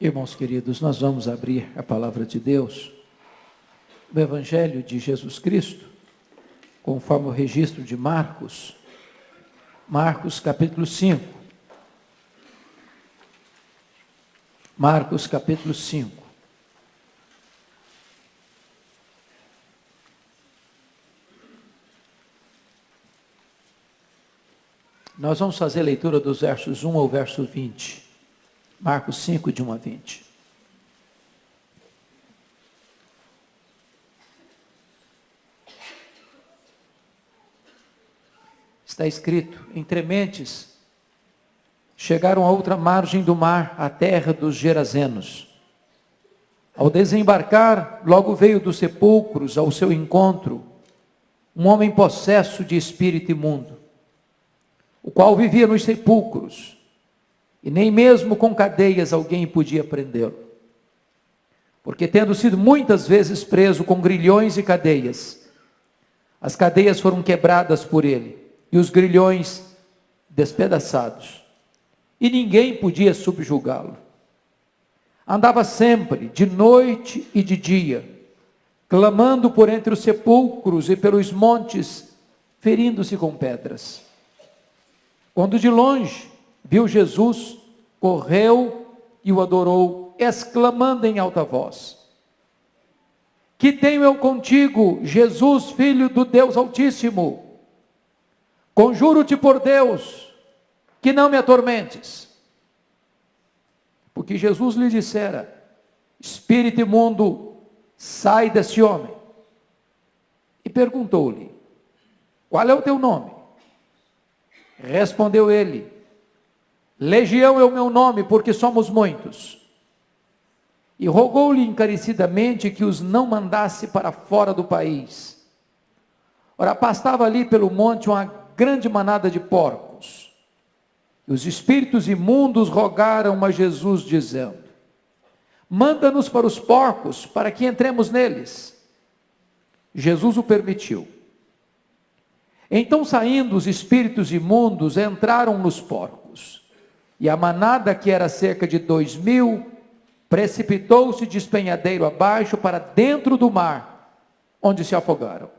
Irmãos queridos, nós vamos abrir a palavra de Deus, o Evangelho de Jesus Cristo, conforme o registro de Marcos, capítulo 5. Marcos, capítulo 5. Nós vamos fazer a leitura dos versos 1 ao verso 20. Marcos 5, de 1 a 20. Está escrito: entre mentes, chegaram a outra margem do mar, a terra dos Gerazenos. Ao desembarcar, logo veio dos sepulcros ao seu encontro um homem possesso de espírito imundo, o qual vivia nos sepulcros, e nem mesmo com cadeias alguém podia prendê-lo. Porque tendo sido muitas vezes preso com grilhões e cadeias, as cadeias foram quebradas por ele, e os grilhões despedaçados, e ninguém podia subjugá-lo. Andava sempre, de noite e de dia, clamando por entre os sepulcros e pelos montes, ferindo-se com pedras. Quando de longe viu Jesus, correu e o adorou, exclamando em alta voz: que tenho eu contigo, Jesus, filho do Deus Altíssimo? Conjuro-te por Deus, que não me atormentes. Porque Jesus lhe dissera: espírito imundo, sai desse homem. E perguntou-lhe: qual é o teu nome? Respondeu ele: Legião é o meu nome, porque somos muitos. E rogou-lhe encarecidamente que os não mandasse para fora do país. Ora, pastava ali pelo monte uma grande manada de porcos. E os espíritos imundos rogaram a Jesus, dizendo: manda-nos para os porcos, para que entremos neles. Jesus o permitiu. Então, saindo os espíritos imundos, entraram nos porcos. E a manada, que era cerca de 2.000, precipitou-se de despenhadeiro abaixo para dentro do mar, onde se afogaram.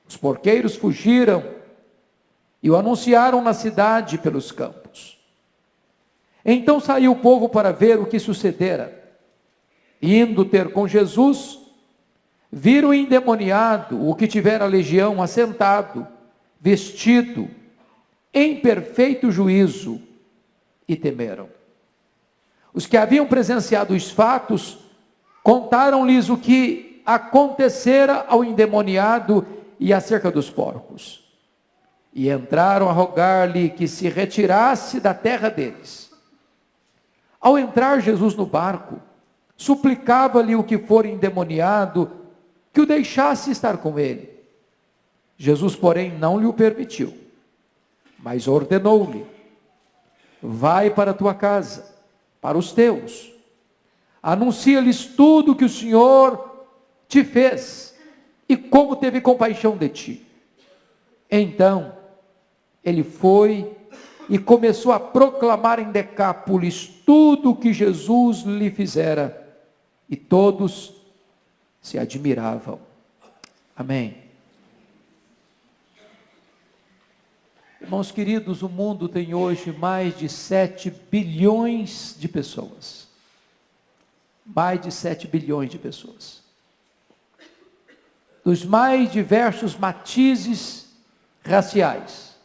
Os porqueiros fugiram e o anunciaram na cidade pelos campos. Então saiu o povo para ver o que sucedera. Indo ter com Jesus, viram o endemoniado, o que tivera a legião, assentado, vestido, em perfeito juízo, e temeram. Os que haviam presenciado os fatos, contaram-lhes o que acontecera ao endemoniado e acerca dos porcos. E entraram a rogar-lhe que se retirasse da terra deles. Ao entrar Jesus no barco, suplicava-lhe o que for endemoniado, que o deixasse estar com ele. Jesus, porém, não lhe o permitiu, mas ordenou-lhe: vai para a tua casa, para os teus, anuncia-lhes tudo que o Senhor te fez, e como teve compaixão de ti. Então, ele foi e começou a proclamar em Decápolis tudo o que Jesus lhe fizera, e todos se admiravam. Amém. Irmãos queridos, o mundo tem hoje mais de 7 bilhões de pessoas. Mais de 7 bilhões de pessoas. Dos mais diversos matizes raciais.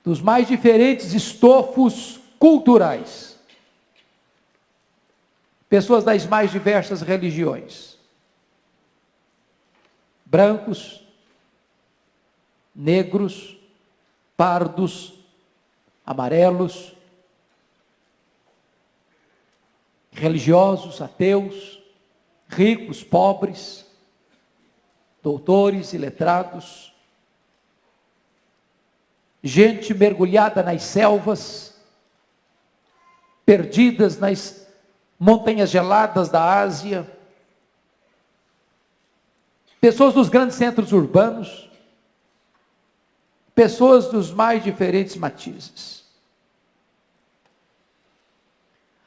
Dos mais diferentes estofos culturais. Pessoas das mais diversas religiões. Brancos, negros, pardos, amarelos, religiosos, ateus, ricos, pobres, doutores e letrados, gente mergulhada nas selvas, perdidas nas montanhas geladas da Ásia, pessoas dos grandes centros urbanos, pessoas dos mais diferentes matizes.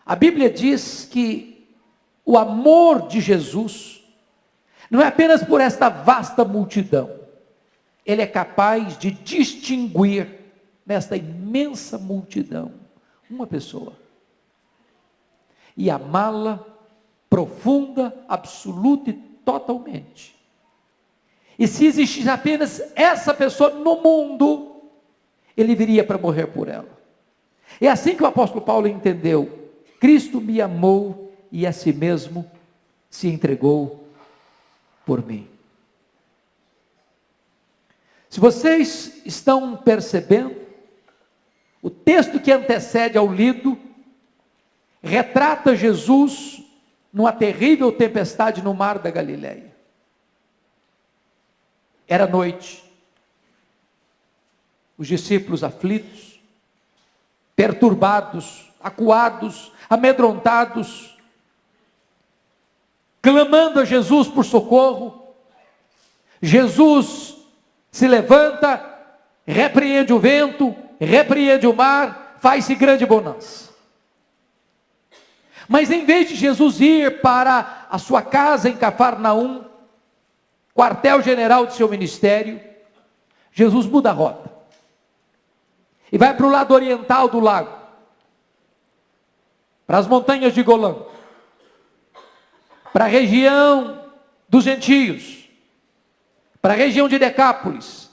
A Bíblia diz que o amor de Jesus não é apenas por esta vasta multidão. Ele é capaz de distinguir nesta imensa multidão uma pessoa e amá-la profunda, absoluta e totalmente. E se existisse apenas essa pessoa no mundo, ele viria para morrer por ela. É assim que o apóstolo Paulo entendeu: Cristo me amou e a si mesmo se entregou por mim. Se vocês estão percebendo, o texto que antecede ao lido retrata Jesus numa terrível tempestade no mar da Galileia. Era noite, os discípulos aflitos, perturbados, acuados, amedrontados, clamando a Jesus por socorro. Jesus se levanta, repreende o vento, repreende o mar, faz-se grande bonança. Mas em vez de Jesus ir para a sua casa em Cafarnaum, quartel-general de seu ministério, Jesus muda a rota e vai para o lado oriental do lago, para as montanhas de Golã, para a região dos gentios, para a região de Decápolis,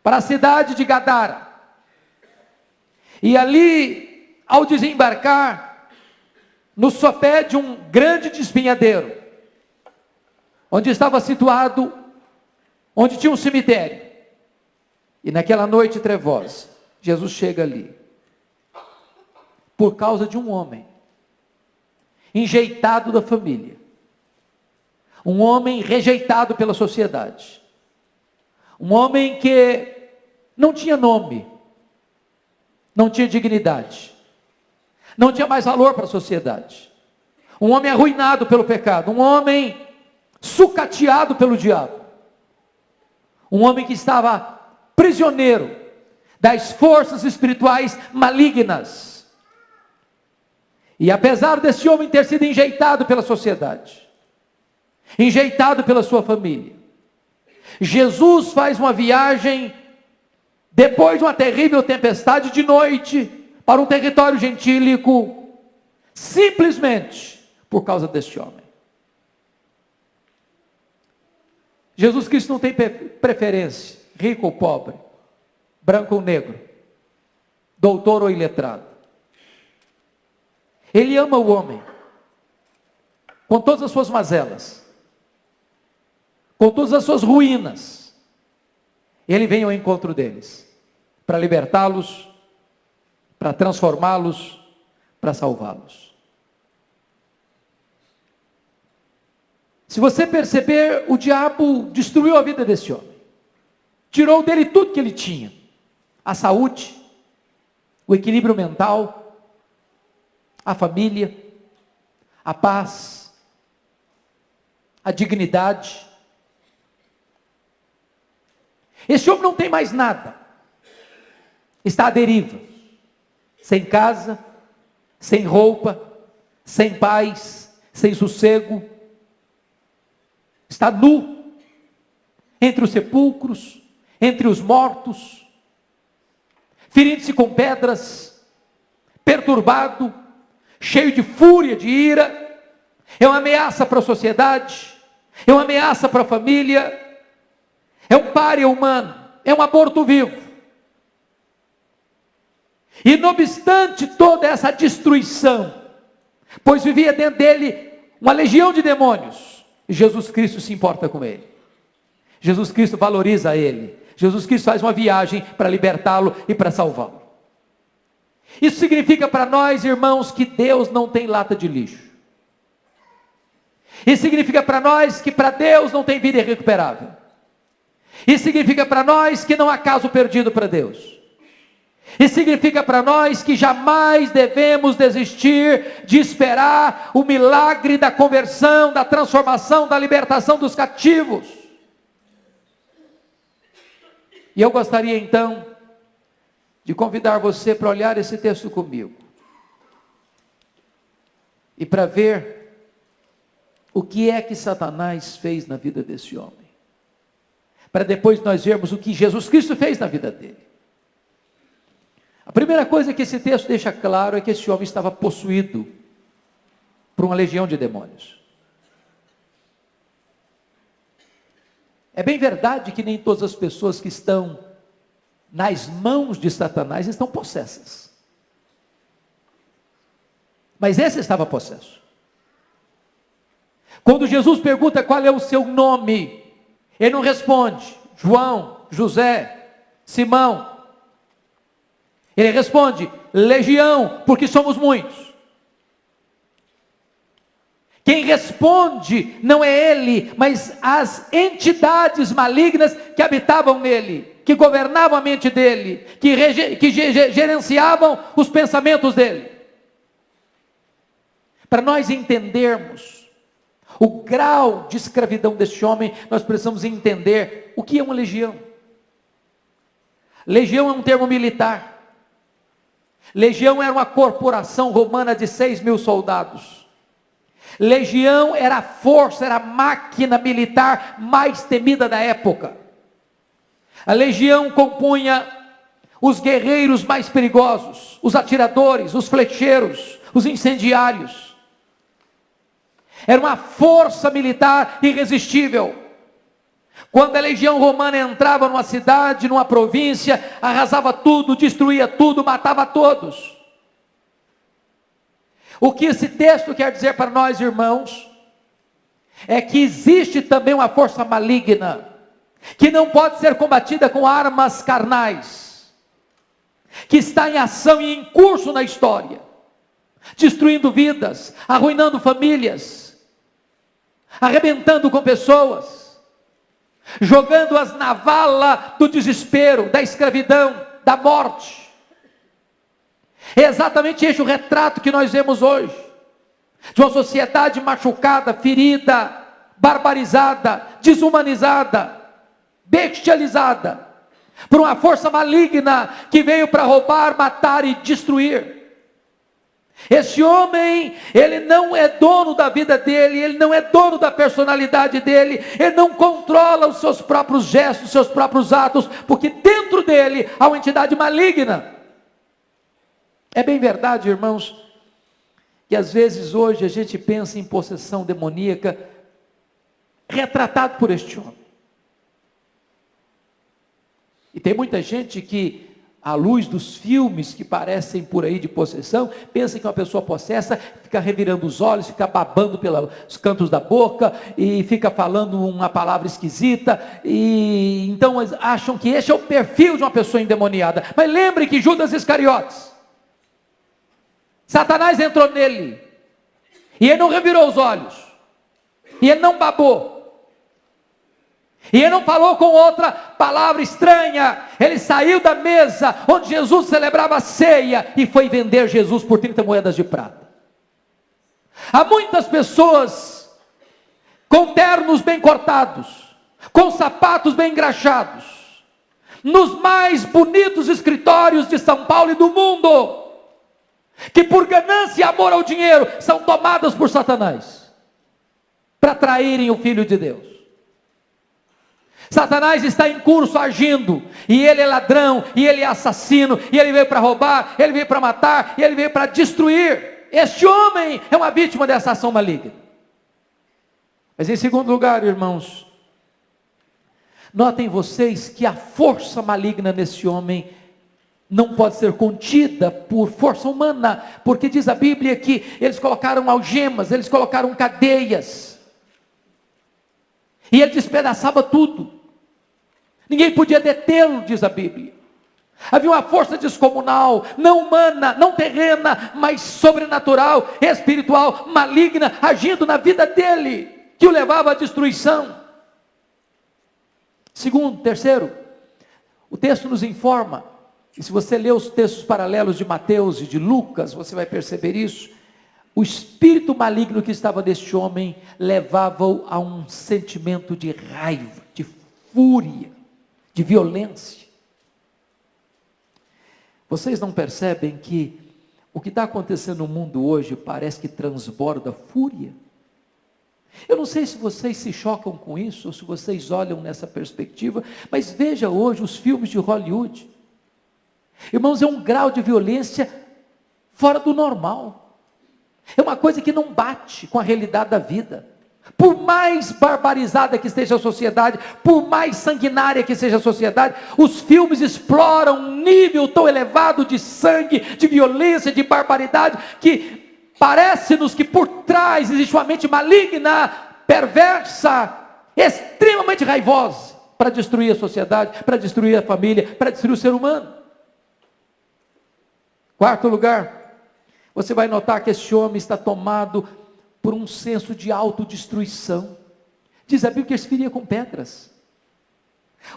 para a cidade de Gadara. E ali, ao desembarcar, no sopé de um grande despenhadeiro, onde estava situado, onde tinha um cemitério, e naquela noite trevosa, Jesus chega ali, por causa de um homem, enjeitado da família, um homem rejeitado pela sociedade, um homem que não tinha nome, não tinha dignidade, não tinha mais valor para a sociedade, um homem arruinado pelo pecado, um homem sucateado pelo diabo, um homem que estava prisioneiro das forças espirituais malignas. E apesar desse homem ter sido enjeitado pela sociedade, enjeitado pela sua família, Jesus faz uma viagem, depois de uma terrível tempestade, de noite, para um território gentílico, simplesmente por causa deste homem. Jesus Cristo não tem preferência, rico ou pobre, branco ou negro, doutor ou iletrado. Ele ama o homem, com todas as suas mazelas, com todas as suas ruínas. Ele vem ao encontro deles, para libertá-los, para transformá-los, para salvá-los. Se você perceber, o diabo destruiu a vida desse homem, tirou dele tudo que ele tinha: a saúde, o equilíbrio mental, a família, a paz, a dignidade. Esse homem não tem mais nada, está à deriva, sem casa, sem roupa, sem paz, sem sossego, está nu, entre os sepulcros, entre os mortos, ferindo-se com pedras, perturbado, cheio de fúria, de ira. É uma ameaça para a sociedade, é uma ameaça para a família, é um pária humano, é um aborto vivo. E não obstante toda essa destruição, pois vivia dentro dele uma legião de demônios, Jesus Cristo se importa com ele, Jesus Cristo valoriza ele, Jesus Cristo faz uma viagem para libertá-lo e para salvá-lo. Isso significa para nós, irmãos, que Deus não tem lata de lixo. Isso significa para nós que para Deus não tem vida irrecuperável. Isso significa para nós que não há caso perdido para Deus. Isso significa para nós que jamais devemos desistir de esperar o milagre da conversão, da transformação, da libertação dos cativos. E eu gostaria então de convidar você para olhar esse texto comigo. e para ver o que é que Satanás fez na vida desse homem, para depois nós vermos o que Jesus Cristo fez na vida dele. A primeira coisa que esse texto deixa claro é que esse homem estava possuído por uma legião de demônios. É bem verdade que nem todas as pessoas que estão nas mãos de Satanás estão possessas. Mas esse estava possesso. Quando Jesus pergunta qual é o seu nome, ele não responde João, José, Simão. Ele responde legião, porque somos muitos. Quem responde não é ele, mas as entidades malignas que habitavam nele, que governavam a mente dele, que gerenciavam os pensamentos dele. Para nós entendermos o grau de escravidão deste homem, nós precisamos entender o que é uma legião. Legião é um termo militar. Legião era uma corporação romana de 6.000 soldados. Legião era a força, era a máquina militar mais temida da época. A legião compunha os guerreiros mais perigosos, os atiradores, os flecheiros, os incendiários. Era uma força militar irresistível. Quando a legião romana entrava numa cidade, numa província, arrasava tudo, destruía tudo, matava todos. O que esse texto quer dizer para nós, irmãos, é que existe também uma força maligna, que não pode ser combatida com armas carnais, que está em ação e em curso na história, destruindo vidas, arruinando famílias, arrebentando com pessoas, jogando-as na vala do desespero, da escravidão, da morte. É exatamente este o retrato que nós vemos hoje, de uma sociedade machucada, ferida, barbarizada, desumanizada, bestializada, por uma força maligna que veio para roubar, matar e destruir. Esse homem, ele não é dono da vida dele, ele não é dono da personalidade dele, ele não controla os seus próprios gestos, os seus próprios atos, porque dentro dele há uma entidade maligna. É bem verdade, irmãos, que às vezes hoje a gente pensa em possessão demoníaca, retratado por este homem. E tem muita gente que, à luz dos filmes que parecem por aí de possessão, pensa que uma pessoa possessa fica revirando os olhos, fica babando pelos cantos da boca, e fica falando uma palavra esquisita, e então acham que esse é o perfil de uma pessoa endemoniada. Mas lembre que Judas Iscariotes, Satanás entrou nele, e ele não revirou os olhos, e ele não babou, e ele não falou com outra palavra estranha. Ele saiu da mesa onde Jesus celebrava a ceia e foi vender Jesus por 30 moedas de prata. Há muitas pessoas com ternos bem cortados, com sapatos bem engraxados, nos mais bonitos escritórios de São Paulo e do mundo, que por ganância e amor ao dinheiro são tomadas por Satanás para traírem o Filho de Deus. Satanás está em curso agindo, e ele é ladrão, e ele é assassino, e ele veio para roubar, ele veio para matar, e ele veio para destruir. Este homem é uma vítima dessa ação maligna. Mas em segundo lugar, irmãos, notem vocês que a força maligna nesse homem não pode ser contida por força humana, porque diz a Bíblia que eles colocaram algemas, eles colocaram cadeias, e ele despedaçava tudo. Ninguém podia detê-lo, diz a Bíblia. Havia uma força descomunal, não humana, não terrena, mas sobrenatural, espiritual, maligna, agindo na vida dele, que o levava à destruição. Segundo, terceiro, o texto nos informa, e se você ler os textos paralelos de Mateus e de Lucas, você vai perceber isso. O espírito maligno que estava neste homem levava-o a um sentimento de raiva, de fúria, de violência. Vocês não percebem que O que está acontecendo no mundo hoje parece que transborda fúria. Eu não sei se vocês se chocam com isso, ou se vocês olham nessa perspectiva, mas veja hoje os filmes de Hollywood. Irmãos, é um grau de violência fora do normal. É uma coisa que não bate com a realidade da vida. Por mais barbarizada que esteja a sociedade, por mais sanguinária que seja a sociedade, os filmes exploram um nível tão elevado de sangue, de violência, de barbaridade, que parece-nos que por trás existe uma mente maligna, perversa, extremamente raivosa, para destruir a sociedade, para destruir a família, para destruir o ser humano. Quarto lugar, você vai notar que esse homem está tomado por um senso de autodestruição. Diz a Bíblia que ele se feria com pedras.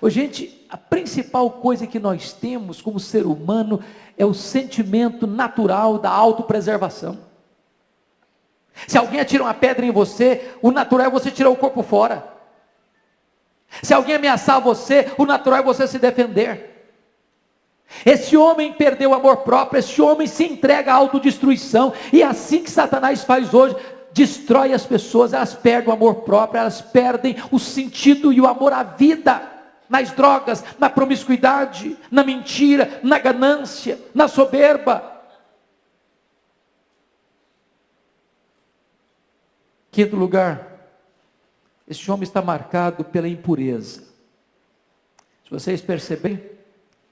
Gente, a principal coisa que nós temos como ser humano é o sentimento natural da autopreservação. Se alguém atira uma pedra em você, o natural é você tirar o corpo fora. Se alguém ameaçar você, o natural é você se defender. Esse homem perdeu o amor próprio, esse homem se entrega à autodestruição, e é assim que Satanás faz hoje, destrói as pessoas, elas perdem o amor próprio, elas perdem o sentido e o amor à vida, nas drogas, na promiscuidade, na mentira, na ganância, na soberba. Quinto lugar, esse homem está marcado pela impureza. Se vocês perceberem,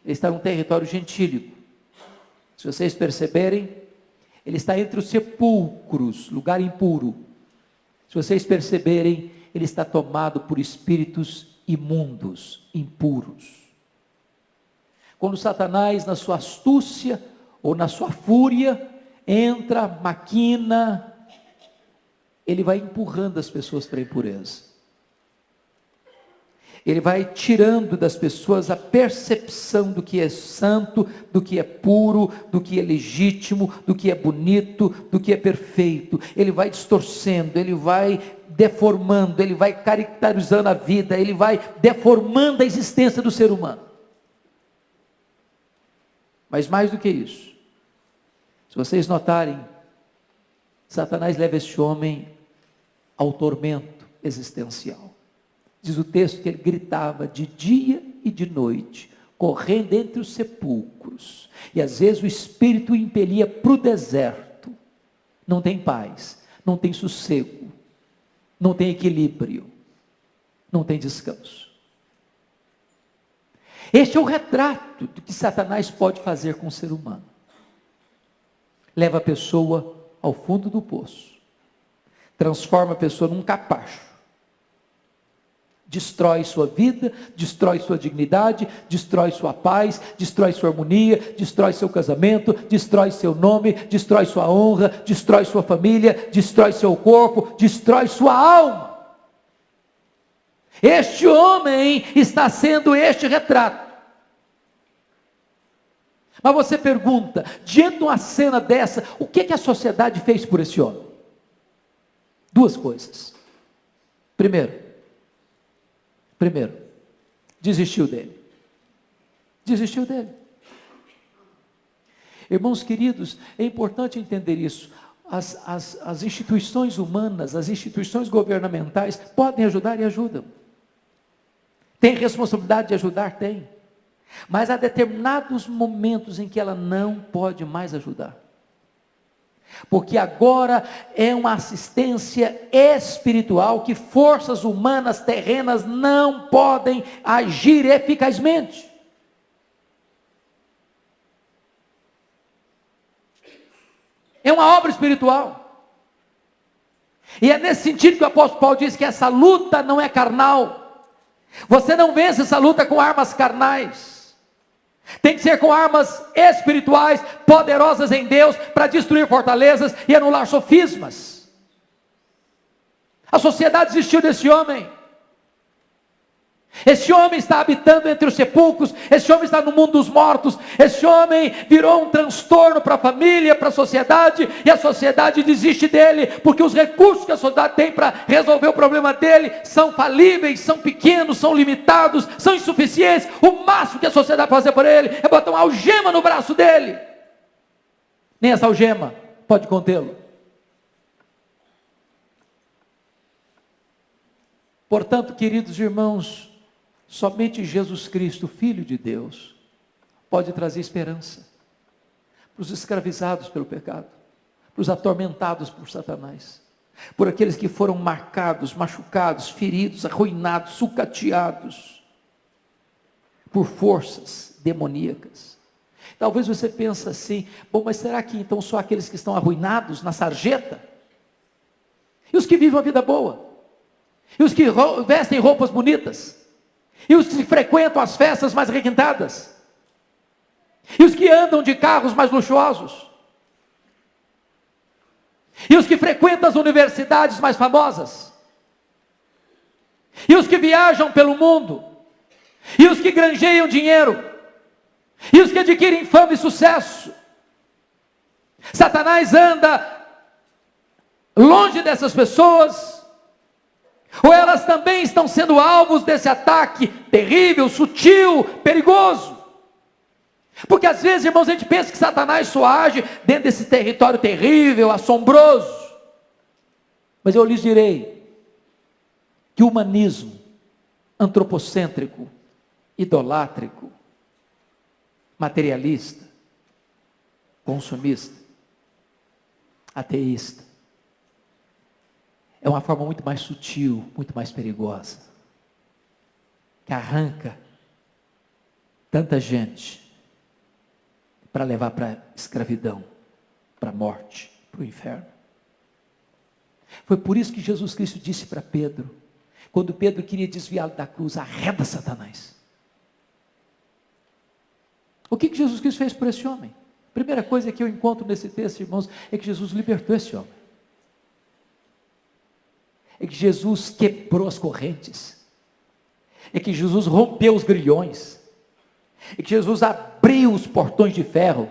ele está num território gentílico. Se vocês perceberem, ele está entre os sepulcros, lugar impuro. Se vocês perceberem, ele está tomado por espíritos imundos, impuros. Quando Satanás, na sua astúcia ou na sua fúria, entra, maquina, ele vai empurrando as pessoas para a impureza. Ele vai tirando das pessoas a percepção do que é santo, do que é puro, do que é legítimo, do que é bonito, do que é perfeito. Ele vai distorcendo, ele vai deformando, ele vai caracterizando a vida, ele vai deformando a existência do ser humano. Mas mais do que isso, se vocês notarem, Satanás leva este homem ao tormento existencial. Diz o texto que ele gritava de dia e de noite, correndo entre os sepulcros, e às vezes o espírito o impelia para o deserto. Não tem paz, não tem sossego, não tem equilíbrio, não tem descanso. Este é o retrato do que Satanás pode fazer com o ser humano. Leva a pessoa ao fundo do poço, transforma a pessoa num capacho, destrói sua vida, destrói sua dignidade, destrói sua paz, destrói sua harmonia, destrói seu casamento, destrói seu nome, destrói sua honra, destrói sua família, destrói seu corpo, destrói sua alma. Este homem está sendo este retrato. Mas você pergunta, diante de uma cena dessa, o que a sociedade fez por esse homem? Duas coisas. Primeiro, desistiu dele. Desistiu dele. Irmãos queridos, é importante entender isso. As instituições humanas, as instituições governamentais podem ajudar e ajudam. Tem responsabilidade de ajudar? Tem. Mas há determinados momentos em que ela não pode mais ajudar. Porque agora é uma assistência espiritual que forças humanas terrenas não podem agir eficazmente. É uma obra espiritual. E é nesse sentido que o apóstolo Paulo diz que essa luta não é carnal. Você não vence essa luta com armas carnais. Tem que ser com armas espirituais, poderosas em Deus, para destruir fortalezas e anular sofismas. A sociedade desistiu desse homem. Esse homem está habitando entre os sepulcros, esse homem está no mundo dos mortos, esse homem virou um transtorno para a família, para a sociedade, e a sociedade desiste dele, porque os recursos que a sociedade tem para resolver o problema dele são falíveis, são pequenos, são limitados, são insuficientes. O máximo que a sociedade pode fazer por ele é botar uma algema no braço dele. nem essa algema pode contê-lo. Portanto, queridos irmãos, somente Jesus Cristo, Filho de Deus, pode trazer esperança para os escravizados pelo pecado, para os atormentados por Satanás, por aqueles que foram marcados, machucados, feridos, arruinados, sucateados por forças demoníacas. Talvez você pense assim: bom, mas será que então só aqueles que estão arruinados na sarjeta? E os que vivem uma vida boa? E os que vestem roupas bonitas? E os que frequentam as festas mais requintadas? E os que andam de carros mais luxuosos? E os que frequentam as universidades mais famosas? E os que viajam pelo mundo? E os que granjeiam dinheiro? E os que adquirem fama e sucesso? Satanás anda longe dessas pessoas? Ou elas também estão sendo alvos desse ataque terrível, sutil, perigoso? Porque às vezes, irmãos, a gente pensa que Satanás só age dentro desse território terrível, assombroso. Mas eu lhes direi que o humanismo antropocêntrico, idolátrico, materialista, consumista, ateísta, é uma forma muito mais sutil, muito mais perigosa, que arranca tanta gente para levar para a escravidão, para a morte, para o inferno. Foi por isso que Jesus Cristo disse para Pedro, quando Pedro queria desviá-lo da cruz: arreda Satanás. O que Jesus Cristo fez por esse homem? A primeira coisa que eu encontro nesse texto, irmãos, é que Jesus libertou esse homem. É que Jesus quebrou as correntes. É que Jesus rompeu os grilhões. É que Jesus abriu os portões de ferro.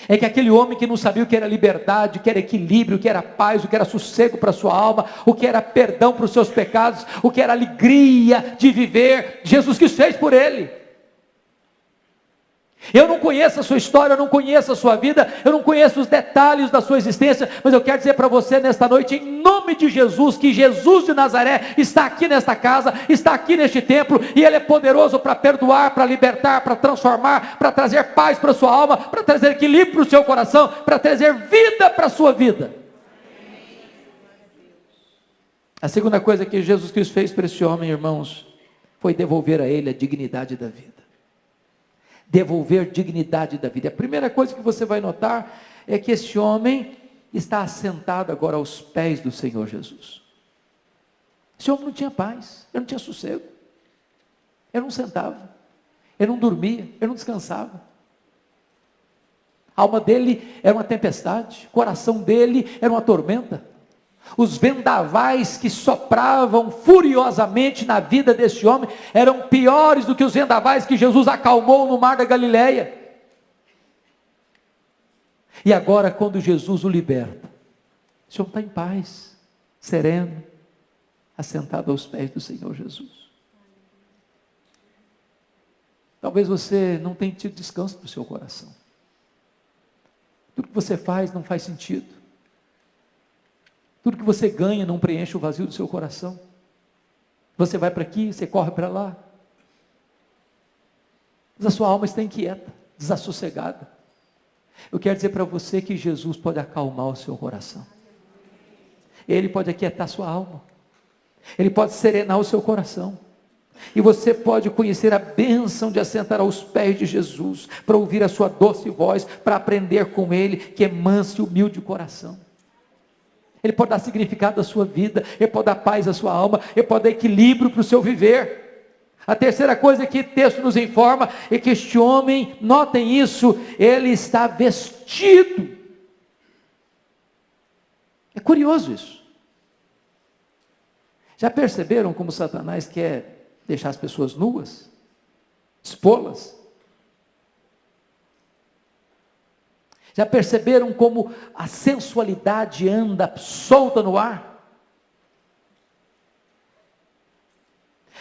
É que aquele homem que não sabia o que era liberdade, o que era equilíbrio, o que era paz, o que era sossego para a sua alma, o que era perdão para os seus pecados, o que era alegria de viver, Jesus Cristo fez por ele. Eu não conheço a sua história, eu não conheço a sua vida, eu não conheço os detalhes da sua existência, mas eu quero dizer para você nesta noite, em nome de Jesus, que Jesus de Nazaré está aqui nesta casa, está aqui neste templo, e Ele é poderoso para perdoar, para libertar, para transformar, para trazer paz para a sua alma, para trazer equilíbrio para o seu coração, para trazer vida para a sua vida. A segunda coisa que Jesus Cristo fez para esse homem, irmãos, foi devolver a ele a dignidade da vida. Devolver dignidade da vida. A primeira coisa que você vai notar é que esse homem está assentado agora aos pés do Senhor Jesus. Esse homem não tinha paz, ele não tinha sossego, ele não sentava, ele não dormia, ele não descansava. A alma dele era uma tempestade, o coração dele era uma tormenta. Os vendavais que sopravam furiosamente na vida desse homem eram piores do que os vendavais que Jesus acalmou no mar da Galileia. E agora, quando Jesus o liberta, esse homem está em paz, sereno, assentado aos pés do Senhor Jesus. Talvez você não tenha tido descanso para o seu coração. Tudo que você faz não faz sentido. Tudo que você ganha não preenche o vazio do seu coração. Você vai para aqui, você corre para lá. Mas a sua alma está inquieta, desassossegada. Eu quero dizer para você que Jesus pode acalmar o seu coração. Ele pode aquietar a sua alma. Ele pode serenar o seu coração. E você pode conhecer a bênção de assentar aos pés de Jesus, para ouvir a sua doce voz, para aprender com Ele, que é manso e humilde o coração. Ele pode dar significado à sua vida, Ele pode dar paz à sua alma, Ele pode dar equilíbrio para o seu viver. A terceira coisa que o texto nos informa é que este homem, notem isso, ele está vestido. É curioso isso. Já perceberam como Satanás quer deixar as pessoas nuas? Expô-las? Já perceberam como a sensualidade anda solta no ar?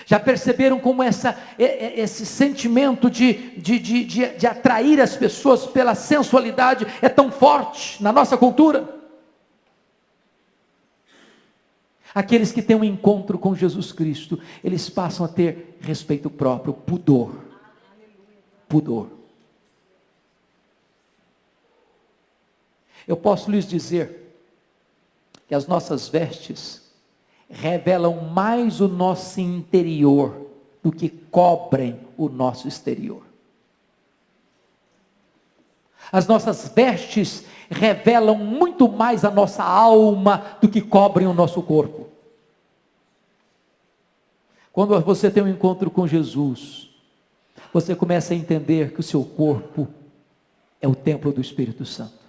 Já perceberam como esse sentimento de atrair as pessoas pela sensualidade é tão forte na nossa cultura? Aqueles que têm um encontro com Jesus Cristo, eles passam a ter respeito próprio, pudor. Pudor. Eu posso lhes dizer que as nossas vestes revelam mais o nosso interior do que cobrem o nosso exterior. As nossas vestes revelam muito mais a nossa alma do que cobrem o nosso corpo. Quando você tem um encontro com Jesus, você começa a entender que o seu corpo é o templo do Espírito Santo.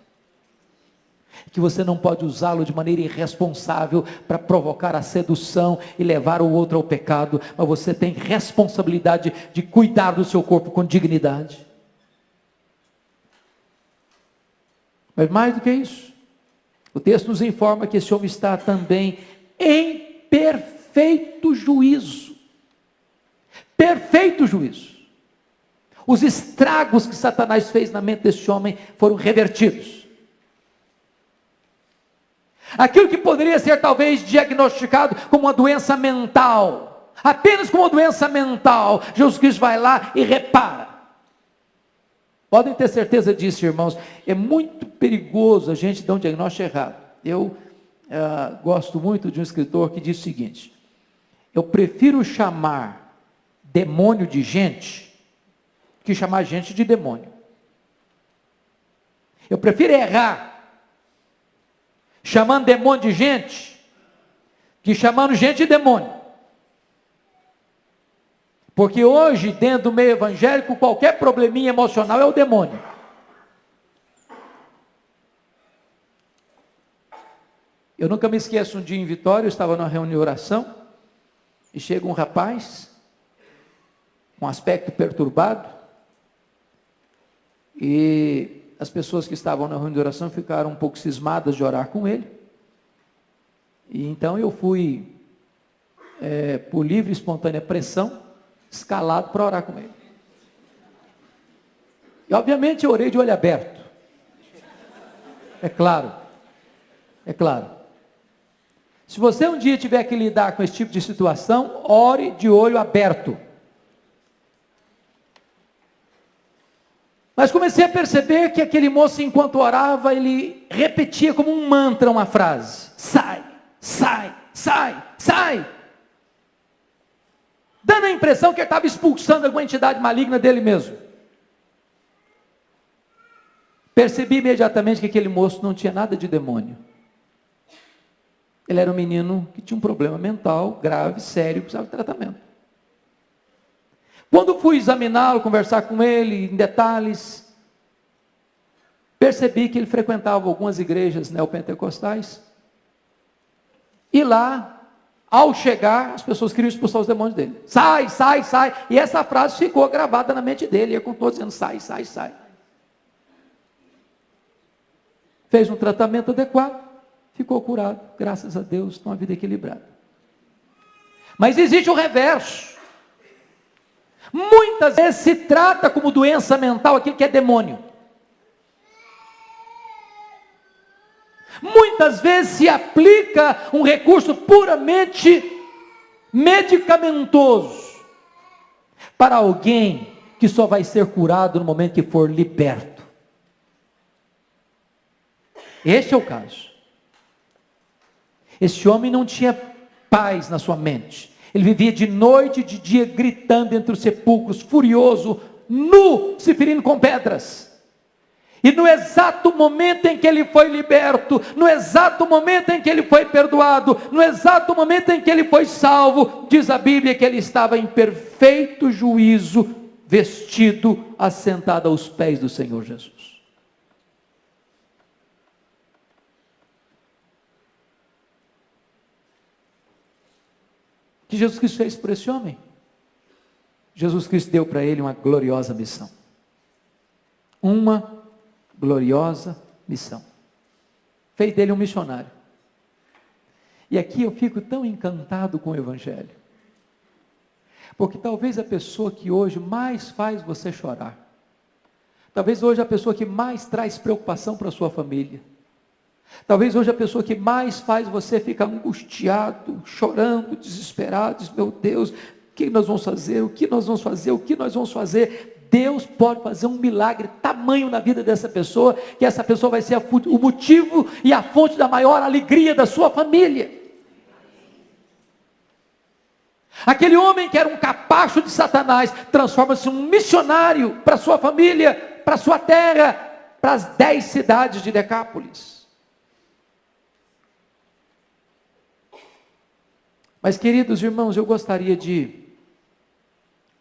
Que você não pode usá-lo de maneira irresponsável para provocar a sedução e levar o outro ao pecado, mas você tem responsabilidade de cuidar do seu corpo com dignidade. Mas mais do que isso, o texto nos informa que esse homem está também em perfeito juízo. Perfeito juízo. Os estragos que Satanás fez na mente desse homem foram revertidos. Aquilo que poderia ser talvez diagnosticado como uma doença mental, apenas como uma doença mental, Jesus Cristo vai lá e repara. Podem ter certeza disso, irmãos. É muito perigoso a gente dar um diagnóstico errado. Eu gosto muito de um escritor que diz o seguinte: eu prefiro chamar demônio de gente que chamar gente de demônio. Eu prefiro errar chamando demônio de gente que chamando gente de demônio. Porque hoje, dentro do meio evangélico, qualquer probleminha emocional é o demônio. Eu nunca me esqueço, um dia em Vitória, eu estava numa reunião de oração, e chega um rapaz, com aspecto perturbado, e as pessoas que estavam na reunião de oração ficaram um pouco cismadas de orar com ele, e então eu fui, por livre e espontânea pressão, escalado para orar com ele. E obviamente eu orei de olho aberto. É claro. Se você um dia tiver que lidar com esse tipo de situação, ore de olho aberto. Mas comecei a perceber que aquele moço, enquanto orava, ele repetia como um mantra uma frase: sai, sai, sai, sai. Dando a impressão que ele estava expulsando alguma entidade maligna dele mesmo. Percebi imediatamente que aquele moço não tinha nada de demônio. Ele era um menino que tinha um problema mental grave, sério, precisava de tratamento. Quando fui examiná-lo, conversar com ele em detalhes, percebi que ele frequentava algumas igrejas neopentecostais. E lá, ao chegar, as pessoas queriam expulsar os demônios dele. Sai, sai, sai. E essa frase ficou gravada na mente dele. E ele continuou dizendo: sai, sai, sai. Fez um tratamento adequado, ficou curado. Graças a Deus, com uma vida equilibrada. Mas existe o reverso. Muitas vezes se trata como doença mental aquilo que é demônio. Muitas vezes se aplica um recurso puramente medicamentoso para alguém que só vai ser curado no momento que for liberto. Este é o caso. Esse homem não tinha paz na sua mente. Ele vivia de noite e de dia gritando entre os sepulcros, furioso, nu, se ferindo com pedras. E no exato momento em que ele foi liberto, no exato momento em que ele foi perdoado, no exato momento em que ele foi salvo, diz a Bíblia que ele estava em perfeito juízo, vestido, assentado aos pés do Senhor Jesus. O que Jesus Cristo fez por esse homem? Jesus Cristo deu para ele uma gloriosa missão. Uma gloriosa missão. Fez dele um missionário. E aqui eu fico tão encantado com o Evangelho. Porque talvez a pessoa que hoje mais faz você chorar, talvez hoje a pessoa que mais traz preocupação para a sua família, talvez hoje a pessoa que mais faz você ficar angustiado, chorando, desesperado, diz, meu Deus, o que nós vamos fazer? O que nós vamos fazer? O que nós vamos fazer? Deus pode fazer um milagre tamanho na vida dessa pessoa, que essa pessoa vai ser o motivo e a fonte da maior alegria da sua família. Aquele homem que era um capacho de Satanás, transforma-se em um missionário para sua família, para sua terra, para as 10 cidades de Decápolis. Mas, queridos irmãos, eu gostaria de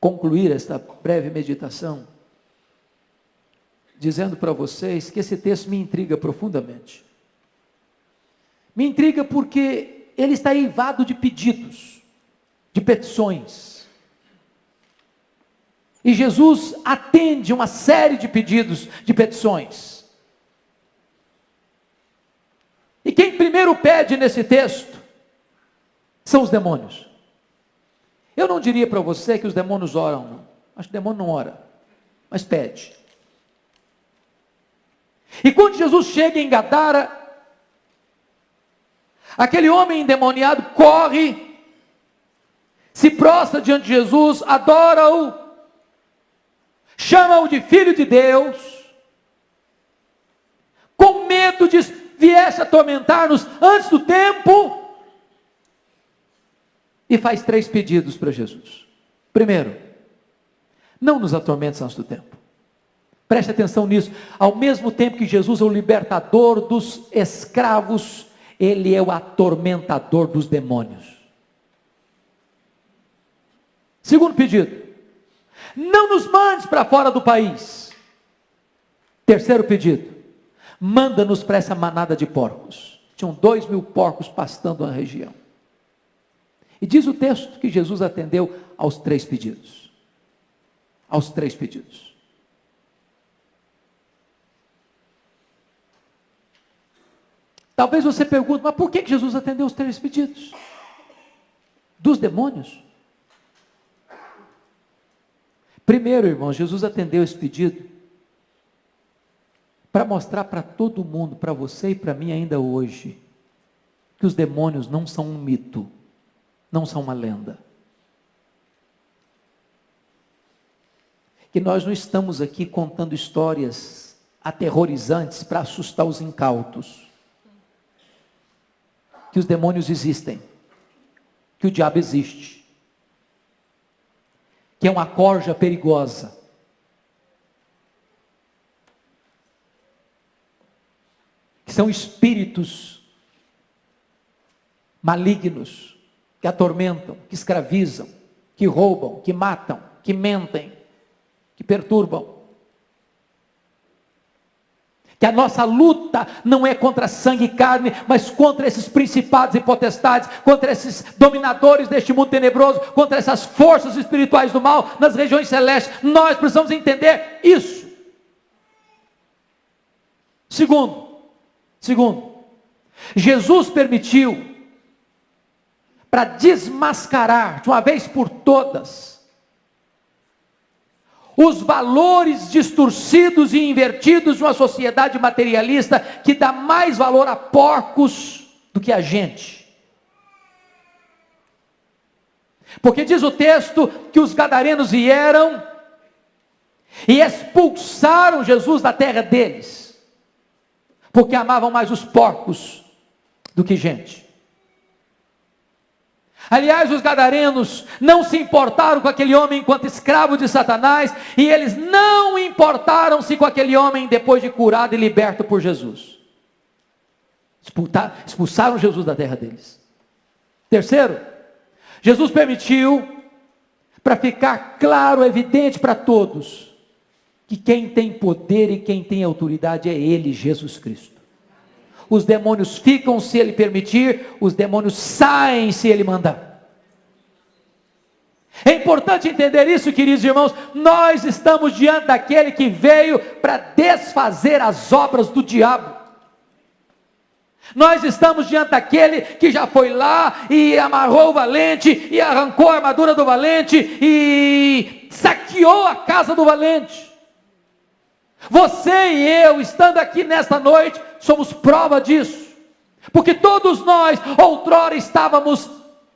concluir esta breve meditação, dizendo para vocês que esse texto me intriga profundamente. Me intriga porque ele está eivado de pedidos, de petições. E Jesus atende uma série de pedidos, de petições. E quem primeiro pede nesse texto são os demônios. Eu não diria para você que os demônios oram, não. Acho que o demônio não ora, mas pede. E quando Jesus chega em Gadara, aquele homem endemoniado corre, se prostra diante de Jesus, adora-o, chama-o de Filho de Deus, com medo de viesse atormentar-nos antes do tempo, e faz 3 pedidos para Jesus. Primeiro, não nos atormentes antes do tempo. Preste atenção nisso. Ao mesmo tempo que Jesus é o libertador dos escravos, ele é o atormentador dos demônios. Segundo pedido, não nos mandes para fora do país. Terceiro pedido, manda-nos para essa manada de porcos. Tinham 2.000 porcos pastando na região. E diz o texto que Jesus atendeu aos 3 pedidos. Aos 3 pedidos. Talvez você pergunte, mas por que Jesus atendeu os 3 pedidos? Dos demônios? Primeiro, irmãos, Jesus atendeu esse pedido para mostrar para todo mundo, para você e para mim ainda hoje, que os demônios não são um mito, não são uma lenda. Que nós não estamos aqui contando histórias aterrorizantes para assustar os incautos. Que os demônios existem, que o diabo existe, que é uma corja perigosa, que são espíritos malignos, que atormentam, que escravizam, que roubam, que matam, que mentem, que perturbam. Que a nossa luta não é contra sangue e carne, mas contra esses principados e potestades, contra esses dominadores deste mundo tenebroso, contra essas forças espirituais do mal nas regiões celestes. Nós precisamos entender isso. Segundo, Jesus permitiu, para desmascarar de uma vez por todas os valores distorcidos e invertidos de uma sociedade materialista que dá mais valor a porcos do que a gente. Porque diz o texto que os gadarenos vieram e expulsaram Jesus da terra deles, porque amavam mais os porcos do que gente. Aliás, os gadarenos não se importaram com aquele homem enquanto escravo de Satanás, e eles não importaram-se com aquele homem depois de curado e liberto por Jesus. Expulsaram Jesus da terra deles. Terceiro, Jesus permitiu, para ficar claro, evidente para todos, que quem tem poder e quem tem autoridade é Ele, Jesus Cristo. Os demônios ficam se Ele permitir, os demônios saem se Ele mandar. É importante entender isso, queridos irmãos. Nós estamos diante daquele que veio para desfazer as obras do diabo. Nós estamos diante daquele que já foi lá e amarrou o valente, e arrancou a armadura do valente, e saqueou a casa do valente. Você e eu, estando aqui nesta noite, somos prova disso. Porque todos nós, outrora, estávamos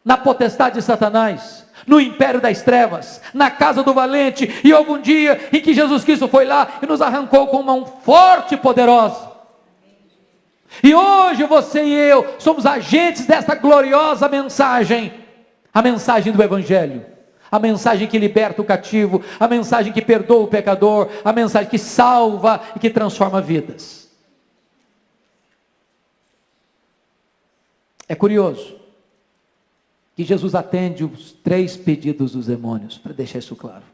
na potestade de Satanás, no império das trevas, na casa do valente, e houve um dia em que Jesus Cristo foi lá e nos arrancou com mão forte e poderosa. E hoje você e eu somos agentes desta gloriosa mensagem, a mensagem do Evangelho, a mensagem que liberta o cativo, a mensagem que perdoa o pecador, a mensagem que salva e que transforma vidas. É curioso que Jesus atende os 3 pedidos dos demônios, para deixar isso claro.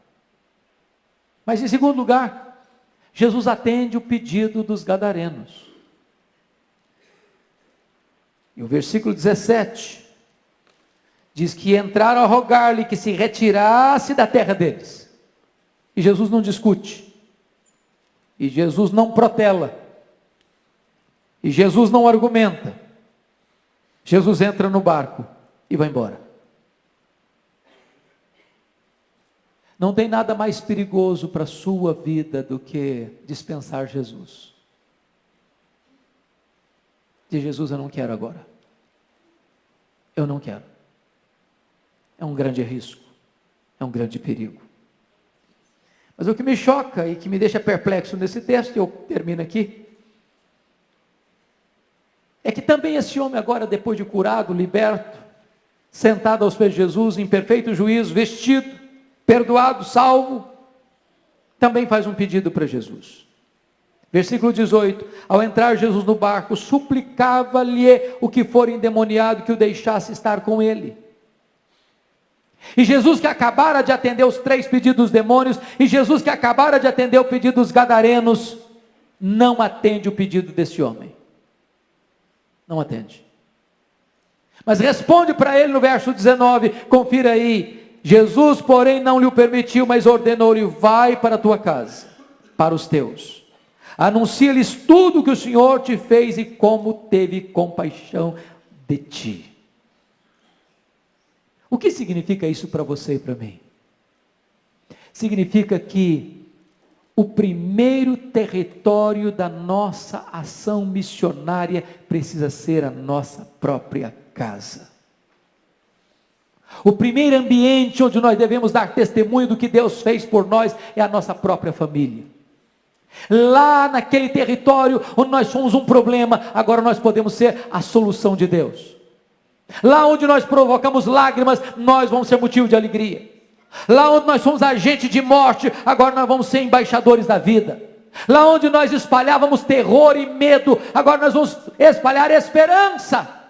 Mas em segundo lugar, Jesus atende o pedido dos gadarenos. E o versículo 17 diz que entraram a rogar-lhe que se retirasse da terra deles. E Jesus não discute. E Jesus não protela. E Jesus não argumenta. Jesus entra no barco e vai embora. Não tem nada mais perigoso para a sua vida do que dispensar Jesus. De Jesus eu não quero agora. Eu não quero. É um grande risco. É um grande perigo. Mas o que me choca e que me deixa perplexo nesse texto, e eu termino aqui, é que também esse homem agora, depois de curado, liberto, sentado aos pés de Jesus, em perfeito juízo, vestido, perdoado, salvo, também faz um pedido para Jesus. Versículo 18, ao entrar Jesus no barco, suplicava-lhe o que for endemoniado que o deixasse estar com ele. E Jesus que acabara de atender os 3 pedidos dos demônios, e Jesus que acabara de atender o pedido dos gadarenos, não atende o pedido desse homem. Não atende. Mas responde para ele no verso 19, confira aí, Jesus porém não lhe o permitiu, mas ordenou-lhe, vai para a tua casa, para os teus. Anuncia-lhes tudo que o Senhor te fez e como teve compaixão de ti. O que significa isso para você e para mim? Significa que o primeiro território da nossa ação missionária precisa ser a nossa própria casa. O primeiro ambiente onde nós devemos dar testemunho do que Deus fez por nós é a nossa própria família. Lá naquele território onde nós somos um problema, agora nós podemos ser a solução de Deus. Lá onde nós provocamos lágrimas, nós vamos ser motivo de alegria. Lá onde nós somos agente de morte, agora nós vamos ser embaixadores da vida. Lá onde nós espalhávamos terror e medo, agora nós vamos espalhar esperança.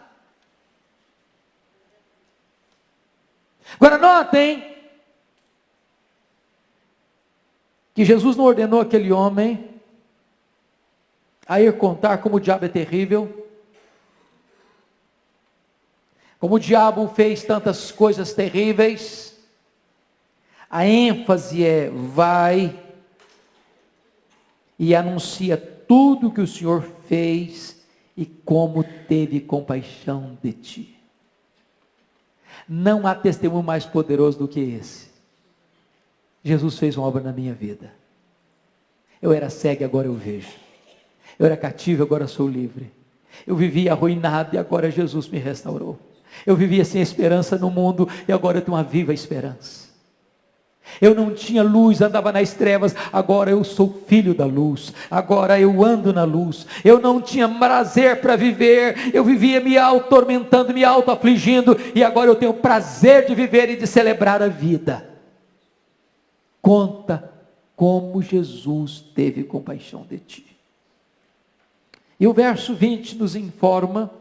Agora notem que Jesus não ordenou aquele homem a ir contar como o diabo é terrível, como o diabo fez tantas coisas terríveis. A ênfase é, vai e anuncia tudo que o Senhor fez e como teve compaixão de ti. Não há testemunho mais poderoso do que esse. Jesus fez uma obra na minha vida. Eu era cego e agora eu vejo. Eu era cativo e agora sou livre. Eu vivia arruinado e agora Jesus me restaurou. Eu vivia sem esperança no mundo e agora eu tenho uma viva esperança. Eu não tinha luz, andava nas trevas, agora eu sou filho da luz, agora eu ando na luz. Eu não tinha prazer para viver, eu vivia me auto-tormentando, me auto-afligindo, e agora eu tenho prazer de viver e de celebrar a vida. Conta como Jesus teve compaixão de ti. E o verso 20 nos informa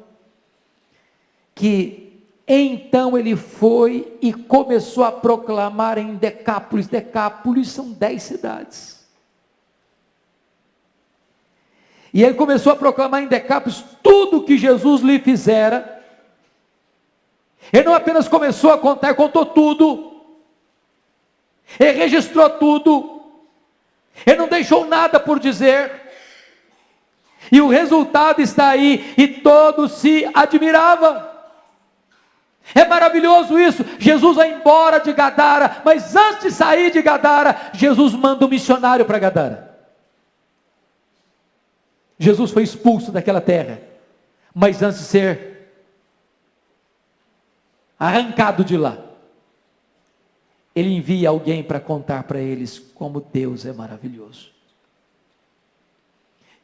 que então ele foi e começou a proclamar em Decápolis. Decápolis são 10 cidades. E ele começou a proclamar em Decápolis tudo o que Jesus lhe fizera. Ele não apenas começou a contar, ele contou tudo. Ele registrou tudo. Ele não deixou nada por dizer. E o resultado está aí, e todos se admiravam. É maravilhoso isso. Jesus vai embora de Gadara, mas antes de sair de Gadara, Jesus manda um missionário para Gadara. Jesus foi expulso daquela terra, mas antes de ser arrancado de lá, ele envia alguém para contar para eles como Deus é maravilhoso.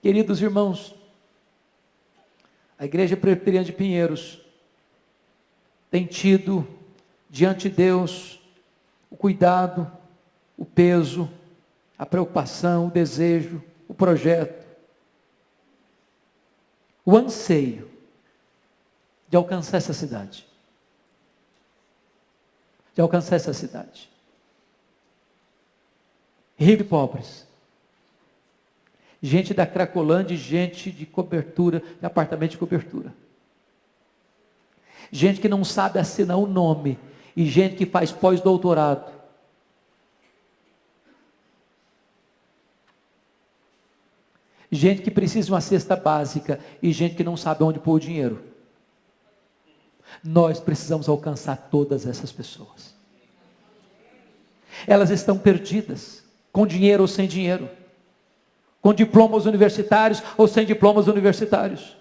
Queridos irmãos, a Igreja Presbiteriana de Pinheiros tem tido diante de Deus o cuidado, o peso, a preocupação, o desejo, o projeto, o anseio de alcançar essa cidade. De alcançar essa cidade. Ricos e pobres. Gente da Cracolândia e gente de cobertura, de apartamento de cobertura. Gente que não sabe assinar o nome, e gente que faz pós-doutorado. Gente que precisa de uma cesta básica, e gente que não sabe onde pôr o dinheiro. Nós precisamos alcançar todas essas pessoas. Elas estão perdidas, com dinheiro ou sem dinheiro, com diplomas universitários ou sem diplomas universitários.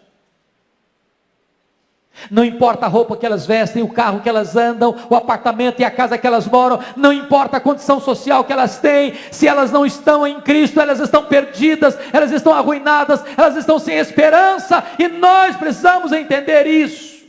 Não importa a roupa que elas vestem, o carro que elas andam, o apartamento e a casa que elas moram, não importa a condição social que elas têm, se elas não estão em Cristo, elas estão perdidas, elas estão arruinadas, elas estão sem esperança, e nós precisamos entender isso.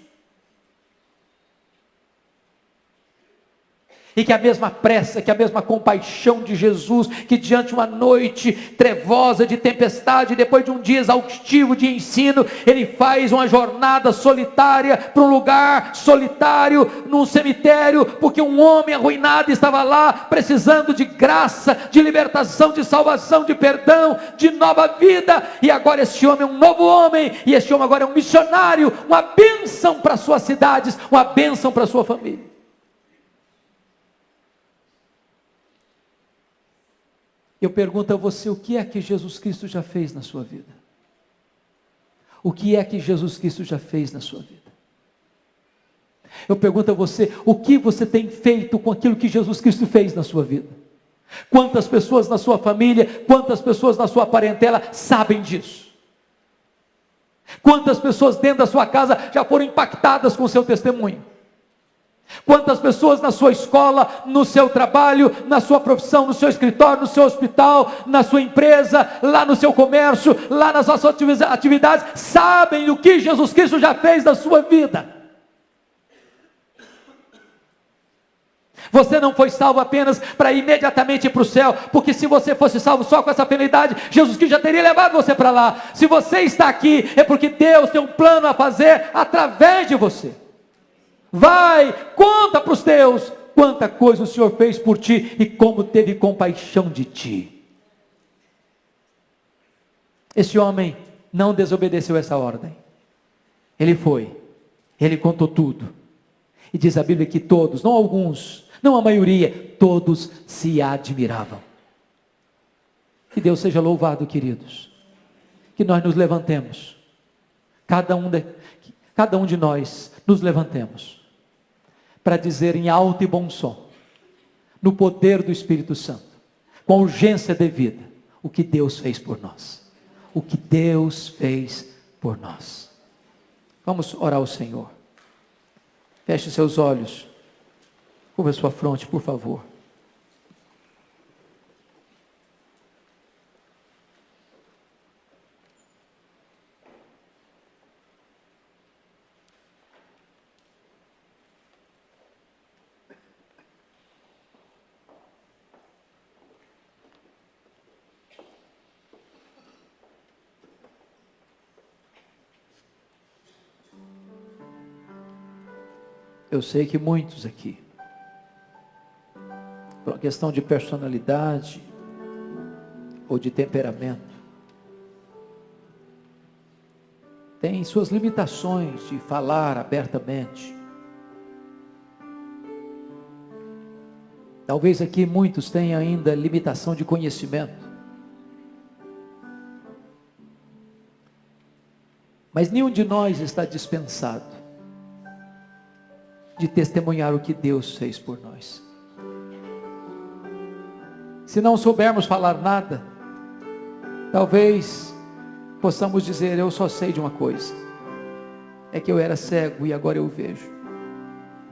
E que a mesma pressa, que a mesma compaixão de Jesus, que diante de uma noite trevosa de tempestade, depois de um dia exaustivo de ensino, ele faz uma jornada solitária para um lugar solitário, num cemitério, porque um homem arruinado estava lá, precisando de graça, de libertação, de salvação, de perdão, de nova vida, e agora esse homem é um novo homem, e esse homem agora é um missionário, uma bênção para suas cidades, uma bênção para sua família. Eu pergunto a você, o que é que Jesus Cristo já fez na sua vida? O que é que Jesus Cristo já fez na sua vida? Eu pergunto a você, o que você tem feito com aquilo que Jesus Cristo fez na sua vida? Quantas pessoas na sua família, quantas pessoas na sua parentela sabem disso? Quantas pessoas dentro da sua casa já foram impactadas com o seu testemunho? Quantas pessoas na sua escola, no seu trabalho, na sua profissão, no seu escritório, no seu hospital, na sua empresa, lá no seu comércio, lá nas suas atividades, sabem o que Jesus Cristo já fez na sua vida? Você não foi salvo apenas para ir imediatamente para o céu, porque se você fosse salvo só com essa penalidade, Jesus Cristo já teria levado você para lá. Se você está aqui, é porque Deus tem um plano a fazer através de você. Vai, conta para os teus quanta coisa o Senhor fez por ti e como teve compaixão de ti. Esse homem não desobedeceu essa ordem. Ele foi, ele contou tudo. E diz a Bíblia que todos, não alguns, não a maioria, todos se admiravam. Que Deus seja louvado, queridos. Que nós nos levantemos, cada um de nós nos levantemos para dizer em alto e bom som, no poder do Espírito Santo, com a urgência devida, o que Deus fez por nós. O que Deus fez por nós. Vamos orar ao Senhor. Feche seus olhos. Curva sua fronte, por favor. Eu sei que muitos aqui, por uma questão de personalidade ou de temperamento, têm suas limitações de falar abertamente. Talvez aqui muitos tenham ainda limitação de conhecimento. Mas nenhum de nós está dispensado de testemunhar o que Deus fez por nós. Se não soubermos falar nada, talvez possamos dizer: eu só sei de uma coisa, é que eu era cego e agora eu vejo.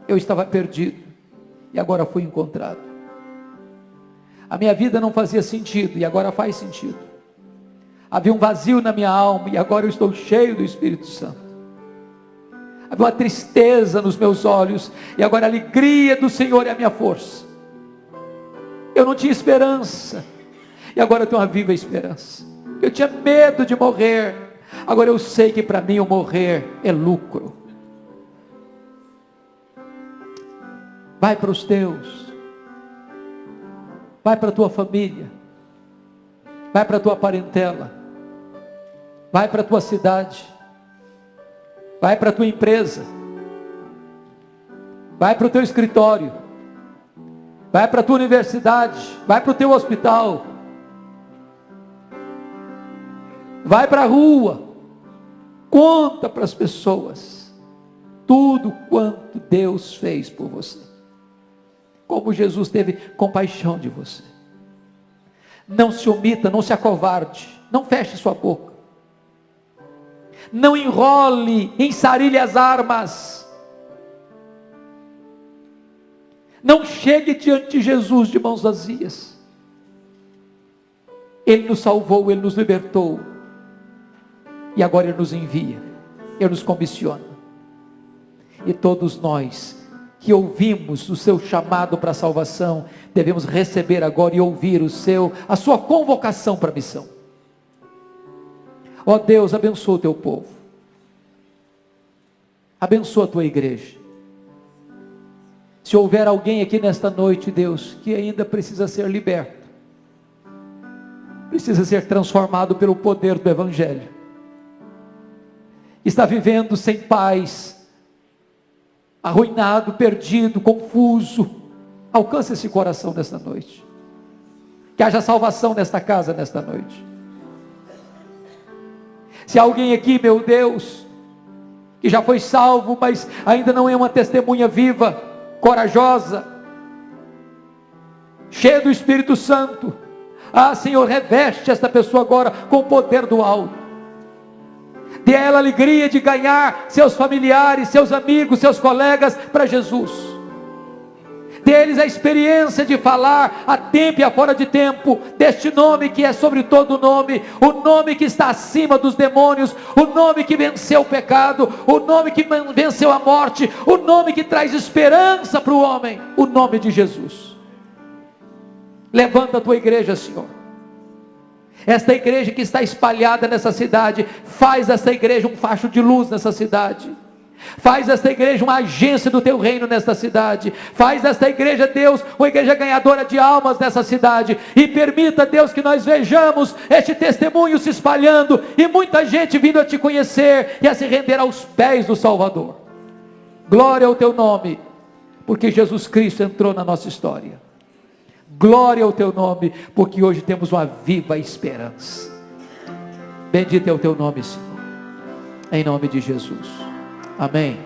Eu estava perdido e agora fui encontrado. A minha vida não fazia sentido e agora faz sentido. Havia um vazio na minha alma e agora eu estou cheio do Espírito Santo. Havia uma tristeza nos meus olhos e agora a alegria do Senhor é a minha força. Eu não tinha esperança e agora eu tenho uma viva esperança. Eu tinha medo de morrer, agora eu sei que para mim o morrer é lucro. Vai para os teus, vai para a tua família, vai para a tua parentela, vai para a tua cidade, vai para a tua empresa, vai para o teu escritório, vai para a tua universidade, vai para o teu hospital, vai para a rua, conta para as pessoas tudo quanto Deus fez por você. Como Jesus teve compaixão de você. Não se omita, não se acovarde, não feche sua boca. Não enrole, ensarilhe as armas. Não chegue diante de Jesus de mãos vazias. Ele nos salvou, Ele nos libertou. E agora Ele nos envia, Ele nos comissiona. E todos nós que ouvimos o seu chamado para a salvação, devemos receber agora e ouvir a sua convocação para a missão. Ó Deus, abençoa o teu povo, abençoa a tua igreja. Se houver alguém aqui nesta noite, Deus, que ainda precisa ser liberto, precisa ser transformado pelo poder do Evangelho, está vivendo sem paz, arruinado, perdido, confuso, alcance esse coração nesta noite. Que haja salvação nesta casa nesta noite. Se há alguém aqui, meu Deus, que já foi salvo, mas ainda não é uma testemunha viva, corajosa, cheia do Espírito Santo, Senhor, reveste esta pessoa agora com o poder do alto. Dê a ela a alegria de ganhar seus familiares, seus amigos, seus colegas para Jesus. Dê-lhes a experiência de falar a tempo e a fora de tempo deste nome que é sobre todo nome, o nome que está acima dos demônios, o nome que venceu o pecado, o nome que venceu a morte, o nome que traz esperança para o homem, o nome de Jesus. Levanta a tua igreja, Senhor. Esta igreja que está espalhada nessa cidade, faz dessa igreja um facho de luz nessa cidade. Faz desta igreja uma agência do teu reino nesta cidade. Faz desta igreja, Deus, uma igreja ganhadora de almas nessa cidade. E permita, Deus, que nós vejamos este testemunho se espalhando e muita gente vindo a te conhecer e a se render aos pés do Salvador. Glória ao teu nome, porque Jesus Cristo entrou na nossa história. Glória ao teu nome, porque hoje temos uma viva esperança. Bendito é o teu nome, Senhor, em nome de Jesus, amém.